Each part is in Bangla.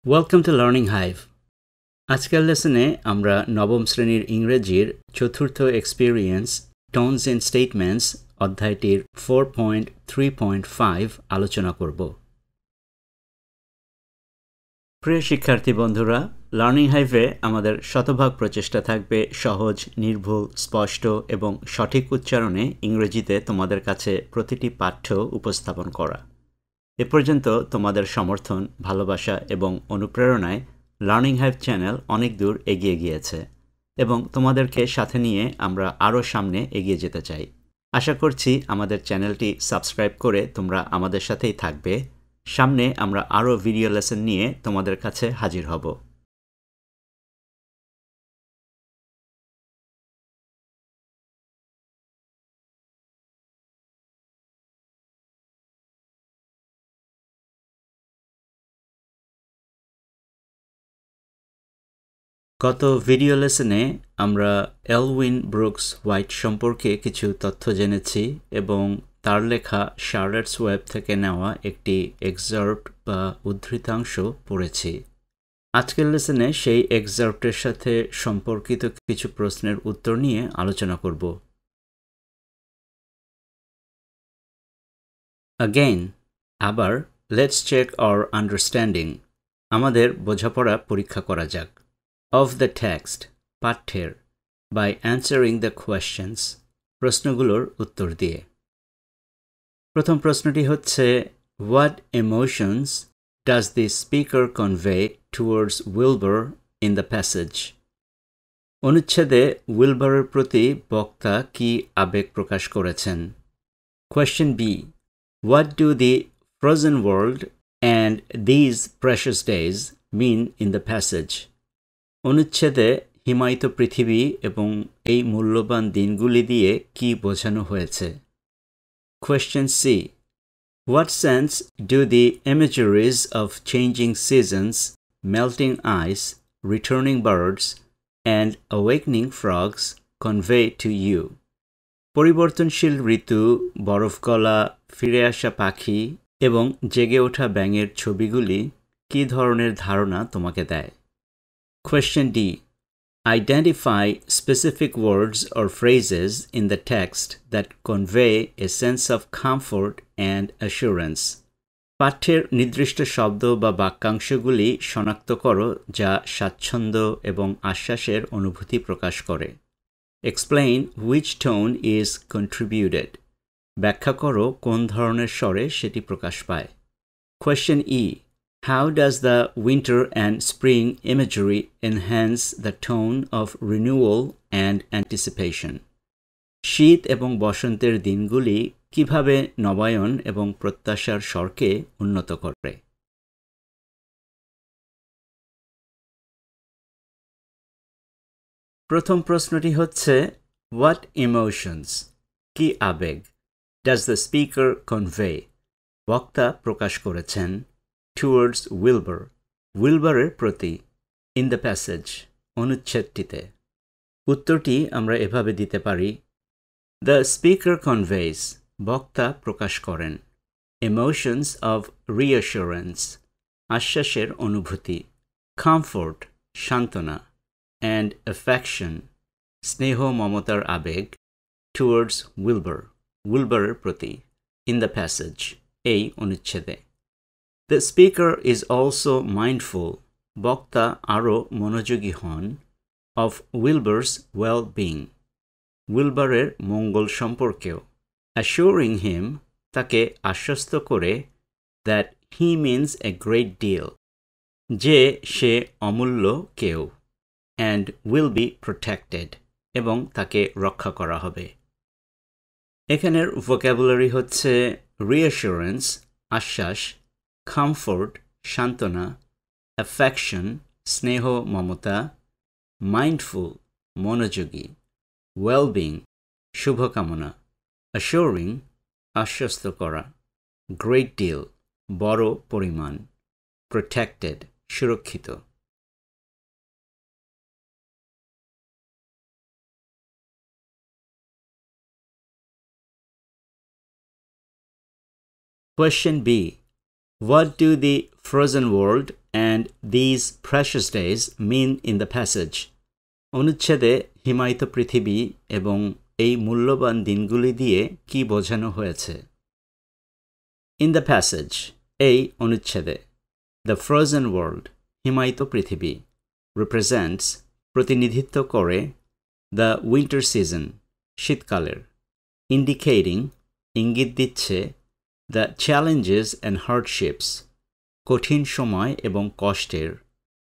Welcome to Learning Hive. আজকের লেসনে আমরা নবম শ্রেণীর ইংরেজির চতুর্থ এক্সপেরিয়েন্স টোনস ইন স্টেটমেন্টস অধ্যায়টির 4.3.5 আলোচনা করব। প্রিয় শিক্ষার্থী বন্ধুরা, লার্নিং হাইভে আমাদের শতভাগ প্রচেষ্টা থাকবে সহজ, নির্ভুল, স্পষ্ট এবং সঠিক উচ্চারণে ইংরেজিতে তোমাদের কাছে প্রতিটি পাঠ্য উপস্থাপন করা। এ পর্যন্ত তোমাদের সমর্থন, ভালোবাসা এবং অনুপ্রেরণায় লার্নিং হাইভ চ্যানেল অনেক দূর এগিয়ে গিয়েছে এবং তোমাদেরকে সাথে নিয়ে আমরা আরও সামনে এগিয়ে যেতে চাই। আশা করছি আমাদের চ্যানেলটি সাবস্ক্রাইব করে তোমরা আমাদের সাথেই থাকবে। সামনে আমরা আরও ভিডিও লেসন নিয়ে তোমাদের কাছে হাজির হব। গত ভিডিও লেসনে আমরা এলউইন ব্রুকস হোয়াইট সম্পর্কে কিছু তথ্য জেনেছি এবং তার লেখা শার্লটস ওয়েব থেকে নেওয়া একটি এক্সার্প্ট বা উদ্ধৃতাংশ পড়েছি। আজকের লেসনে সেই এক্সার্প্টের সাথে সম্পর্কিত কিছু প্রশ্নের উত্তর নিয়ে আলোচনা করব। Again, আবার let's check our understanding. আমাদের বোঝাপড়া পরীক্ষা করা যাক। Of the text, পাঠ্যের, by answering the questions, প্রশ্নগুলোর উত্তর দিয়ে। প্রথম প্রশ্নটি হচ্ছে, What emotions does the speaker convey towards Wilbur in the passage? অনুচ্ছেদে উইলবারের প্রতি বক্তা কি আবেগ প্রকাশ করেছেন? Question B. What do the frozen world and these precious days mean in the passage? অনুচ্ছেদে হিমায়িত পৃথিবী এবং এই মূল্যবান দিনগুলি দিয়ে কি বোঝানো হয়েছে? Question C. What sense do the imageries of changing seasons, melting ice, returning birds, and awakening frogs convey to you? পরিবর্তনশীল ঋতু, বরফ গলা, ফিরে আসা পাখি এবং জেগে ওঠা ব্যাঙের ছবিগুলি কী ধরনের ধারণা তোমাকে দেয়? Question D. Identify specific words or phrases in the text that convey a sense of comfort and assurance. পাঠ্যের নির্দিষ্ট শব্দ বা বাক্যাংশগুলি শনাক্ত করো যা স্বাচ্ছন্দ্য এবং আশ্বাসের অনুভূতি প্রকাশ করে। Explain which tone is contributed. ব্যাখ্যা করো কোন ধরনের স্বরে সেটি প্রকাশ পায়। Question E. How does the winter and spring imagery enhance the tone of renewal and anticipation? শীত এবং বসন্তের দিনগুলি কিভাবে নবায়ন এবং প্রত্যাশার স্বরকে উন্নত করে? প্রথম প্রশ্নটি হচ্ছে, What emotions? কি আবেগ? Does the speaker convey? বক্তা প্রকাশ করেছেন towards Wilbur, উইলবারের প্রতি, in the passage, অনুচ্ছেদটিতে। উত্তরটি আমরা এভাবে দিতে পারি, The speaker conveys, বক্তা প্রকাশ করেন, emotions of reassurance, আশ্বাসের অনুভূতি, comfort, সান্ত্বনা, and affection, স্নেহ মমতার আবেগ, towards Wilbur, উইলবারের প্রতি, in the passage, এই অনুচ্ছেদে। The speaker is also mindful, বক্তা আরও মনোযোগী হন, of Wilbur's well-being, উইলবারের মঙ্গল সম্পর্কেও, assuring him, তাকে আশ্বস্ত করে, that he means a great deal, যে সে অমূল্য কেউ, and will be protected, এবং তাকে রক্ষা করা হবে। এখানের ভোক্যাবুলারি হচ্ছে reassurance, আশ্বাস, comfort, সান্ত্বনা, affection, স্নেহ মমতা, mindful, মনোযোগী, well-being, শুভকামনা, assuring, আশ্বস্ত করা, great deal, বড় পরিমাণ, protected, সুরক্ষিত। Question B. What do the frozen world and these precious days mean in the passage. অনুচ্ছেদে হিমায়িত পৃথিবী এবং এই মূল্যবান দিনগুলি দিয়ে কি বোঝানো হয়েছে? In the passage, এই অনুচ্ছেদে, the frozen world, হিমায়িত পৃথিবী, represents, প্রতিনিধিত্ব করে, the winter season, শীতকালের, indicating, ইঙ্গিত দিচ্ছে, the challenges and hardships, কঠিন সময় এবং কষ্টের,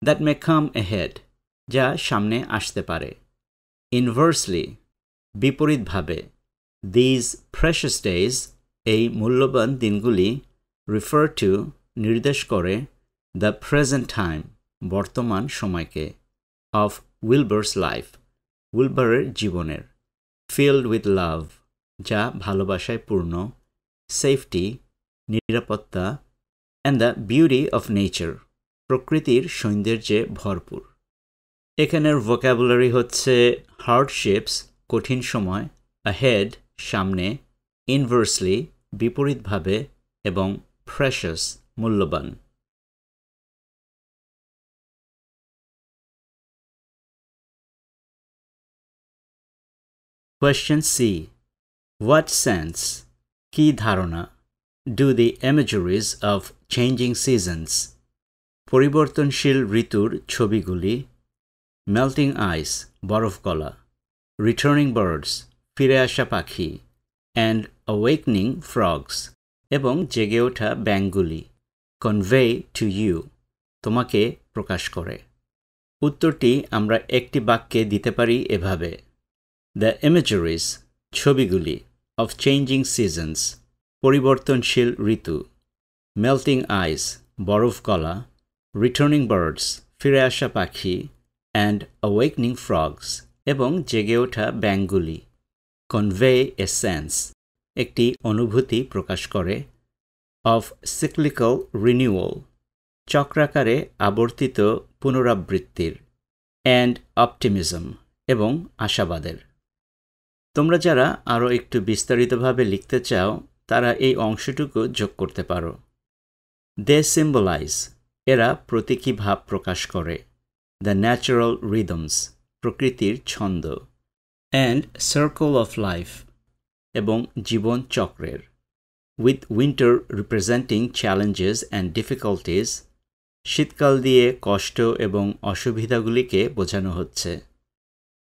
that may come ahead, যা সামনে আসতে পারে. Inversely, বিপরীতভাবে, these precious days, এই মূল্যবান দিনগুলি, refer to, নির্দেশ করে, the present time, বর্তমান সময়কে, of Wilbur's life, উইলবারের জীবনের, filled with love, যা ভালোবাসায় পূর্ণ, safety, নিরাপত্তা, and the beauty of nature, প্রকৃতির সৌন্দর্যে ভরপুর. এখানের vocabulary হচ্ছে hardships, কঠিন সময়, ahead, সামনে, inversely, বিপরীতভাবে, এবং precious, মূল্যবান. Question C. What sense, কি ধারণা, do the imageries of changing seasons, পরিবর্তনশীল ঋতুর ছবিগুলি, melting ice, বরফ গলা, returning birds, ফিরে আসা পাখি, and awakening frogs, এবং জেগে ওঠা ব্যাঙগুলি, convey to you, তোমাকে প্রকাশ করে? উত্তরটি আমরা একটি বাক্যে দিতে পারি এভাবে: The imageries, ছবিগুলি, of changing seasons, পরিবর্তনশীল ঋতু, melting ice, বরফ গলা, returning birds, ফিরে আসা পাখি, and awakening frogs, এবং জেগে ওঠা ব্যাঙগুলি, convey a sense, একটি অনুভূতি প্রকাশ করে, of cyclical renewal, চক্রাকারে আবর্তিত পুনরাবৃত্তির, and optimism, এবং আশাবাদের. তোমরা যারা আরও একটু বিস্তারিতভাবে লিখতে চাও তারা এই অংশটুকু যোগ করতে পারো. They symbolize, এরা প্রতীকী ভাব প্রকাশ করে, the natural rhythms, প্রকৃতির ছন্দ, and circle of life, এবং জীবন চক্রের, with winter representing challenges and difficulties, শীতকাল দিয়ে কষ্ট এবং অসুবিধাগুলিকে বোঝানো হচ্ছে.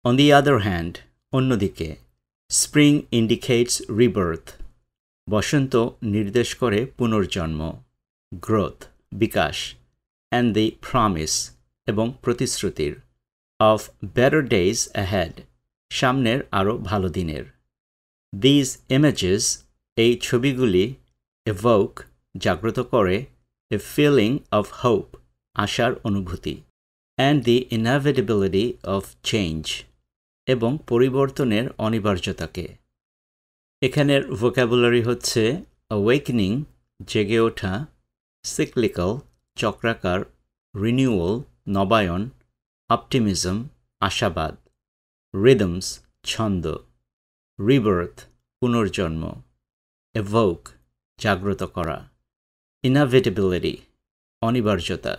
On the other hand, অন্যদিকে, spring indicates rebirth, বসন্ত নির্দেশ করে পুনর্জন্ম, growth, bKash, and the promise, এবং প্রতিশ্রুতির, of better days ahead, সামনের আরও ভালো দিনের. These images, এই ছবিগুলি, evoke, জাগ্রত করে, a feeling of hope, আশার অনুভূতি, and the inevitability of change, এবং পরিবর্তনের অনিবার্যতাকে. এখানের vocabulary হচ্ছে awakening, জেগে ওঠা, cyclical, চক্রাকার, renewal, নবায়ন, optimism, আশাবাদ, rhythms, ছন্দ, rebirth, পুনর্জন্ম, evoke, জাগ্রত করা, inevitability, অনিবার্যতা.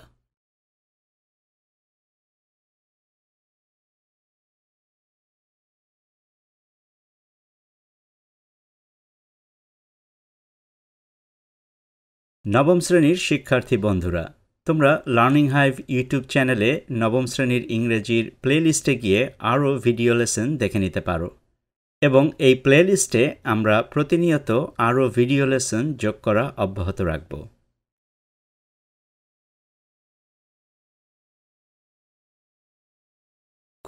নবম শ্রেণীর শিক্ষার্থী বন্ধুরা, তোমরা লার্নিং হাইভ ইউটিউব চ্যানেলে নবম শ্রেণীর ইংরেজির প্লেলিস্টে গিয়ে আরও ভিডিও লেসন দেখে নিতে পারো এবং এই প্লেলিস্টে আমরা প্রতিনিয়ত আরও ভিডিও লেসন যোগ করা অব্যাহত রাখব।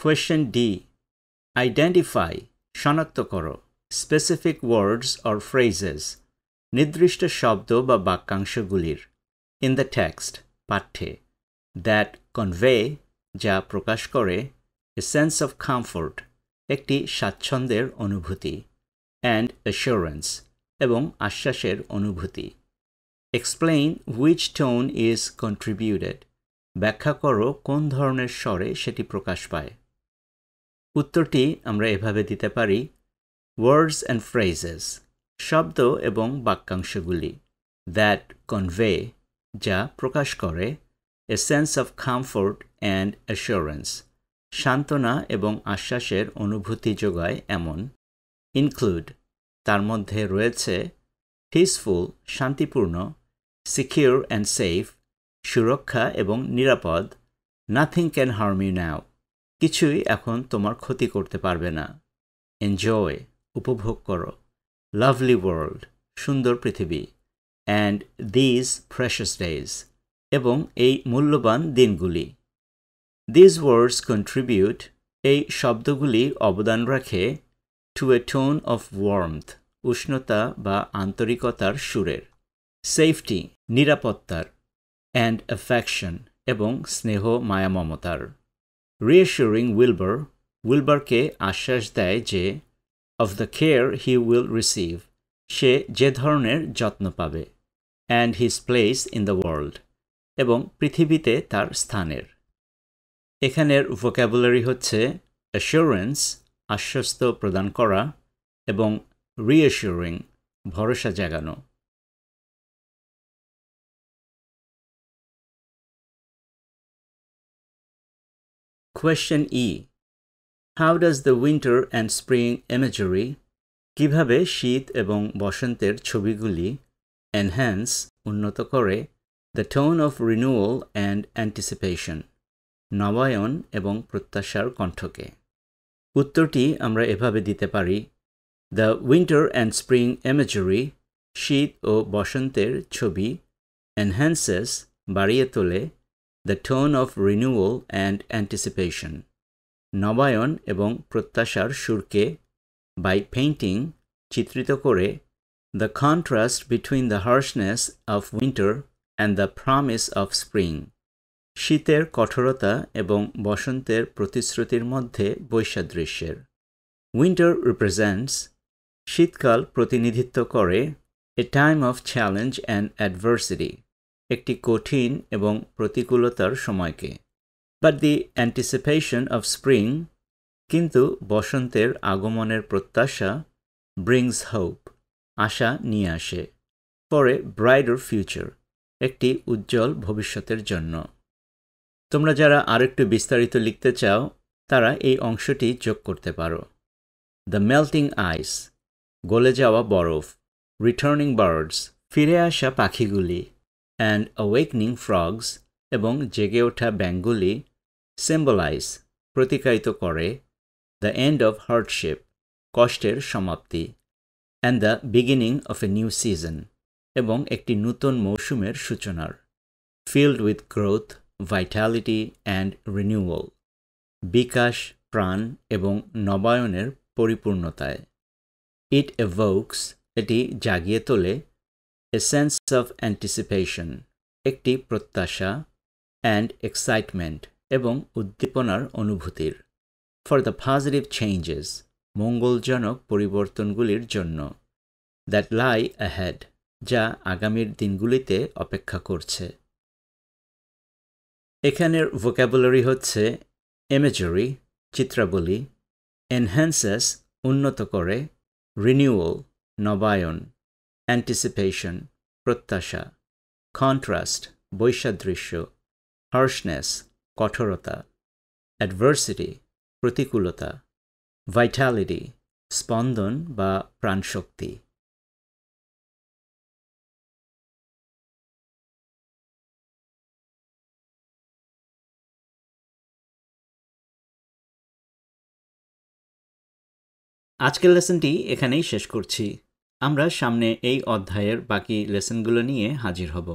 Question D. Identify, শনাক্ত করো, specific words or phrases, নির্দিষ্ট শব্দ বা বাক্যাংশগুলির, in the text, পাঠ্যে, that convey, যা প্রকাশ করে, a sense of comfort, একটি স্বাচ্ছন্দ্যের অনুভূতি, and assurance, এবং আশ্বাসের অনুভূতি. Explain which tone is contributed, ব্যাখ্যা করো কোন ধরনের স্বরে সেটি প্রকাশ পায়। উত্তরটি আমরা এভাবে দিতে পারি: words and phrases, শব্দ এবং বাক্যাংশগুলি, that convey, যা প্রকাশ করে a sense of comfort and assurance, সান্ত্বনা এবং আশ্বাসের অনুভূতি যোগায় এমন, include, তার মধ্যে রয়েছে peaceful, শান্তিপূর্ণ, secure and safe, সুরক্ষা এবং নিরাপদ, nothing can harm you now, কিছুই এখন তোমার ক্ষতি করতে পারবে না, enjoy, উপভোগ করো, lovely world, সুন্দর পৃথিবী, and these precious days, এবং এই মূল্যবান দিনগুলি। These words contribute, এই শব্দগুলি অবদান রাখে to a tone of warmth, উষ্ণতা বা আন্তরিকতার সুরের, safety, নিরাপত্তার, and affection, এবং স্নেহ মায়া মমতার। Reassuring Wilbur, উইলবারকে আশ্বাস দেয় যে of the care he will receive, সে যে ধরনের যত্ন পাবে, and his place in the world, এবং পৃথিবীতে তার স্থানের। এখানের ভোক্যাবুলারি হচ্ছে assurance, আশ্বস্ত প্রদান করা, এবং reassuring, ভরসা জাগানো। Question E. How does the winter and spring imagery, কিভাবে শীত এবং বসন্তের ছবিগুলি enhance, উন্নত করে the tone of renewal and anticipation, নবায়ন এবং প্রত্যাশার কণ্ঠকে? উত্তরটি আমরা এভাবে দিতে পারি: The winter and spring imagery, শীত ও বসন্তের ছবি, enhances, বাড়িয়ে তোলে the tone of renewal and anticipation, নবায়ন এবং প্রত্যাশার সুরকে by painting, চিত্রিত করে the contrast between the harshness of winter and the promise of spring, শীতের কঠোরতা এবং বসন্তের প্রতিশ্রুতির মধ্যে বৈসাদৃশ্যের। Winter represents, শীতকাল প্রতিনিধিত্ব করে a time of challenge and adversity, একটি কঠিন এবং প্রতিকূলতার সময়কে। But the anticipation of spring, কিন্তু বসন্তের আগমনের প্রত্যাশা brings hope, আশা নিয়ে আসে for a brighter future, একটি উজ্জ্বল ভবিষ্যতের জন্য। তোমরা যারা আরেকটু বিস্তারিত লিখতে চাও তারা এই অংশটি যোগ করতে পারো। The melting ice, গলে যাওয়া বরফ, returning birds, ফিরে আসা পাখিগুলি, and awakening frogs, এবং জেগে ওঠা ব্যাঙগুলি symbolize, প্রতিকায়িত করে the end of hardship, কষ্টের সমাপ্তি, and the beginning of a new season, এবং একটি নূতন মৌসুমের সূচনার, filled with growth, vitality and renewal, বিকাশ, প্রাণ এবং নবায়নের পরিপূর্ণতায়। It evokes, এটি জাগিয়ে তোলে a sense of anticipation, একটি প্রত্যাশা, and excitement, এবং উদ্দীপনার অনুভূতির, for the positive changes, মঙ্গলজনক পরিবর্তনগুলির জন্য, that lie ahead, যা আগামীর দিনগুলিতে অপেক্ষা করছে। এখানের ভোক্যাবুলারি হচ্ছে imagery, চিত্রাবলী, enhances, উন্নত করে, renewal, নবায়ন, anticipation, প্রত্যাশা, contrast, বৈসাদৃশ্য, harshness, কঠোরতা, adversity, প্রতিকূলতা, vitality, স্পন্দন বা প্রাণশক্তি। আজকের লেসনটি এখানেই শেষ করছি। আমরা সামনে এই অধ্যায়ের বাকি লেসনগুলো নিয়ে হাজির হব।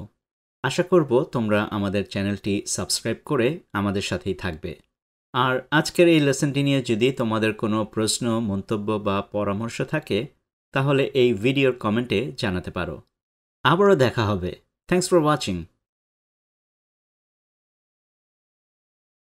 আশা করব তোমরা আমাদের চ্যানেলটি সাবস্ক্রাইব করে আমাদের সাথেই থাকবে। আর আজকের এই লেসনটি নিয়ে যদি তোমাদের কোনো প্রশ্ন, মন্তব্য বা পরামর্শ থাকে তাহলে এই ভিডিওর কমেন্টে জানাতে পারো। আবারও দেখা হবে। Thanks for watching.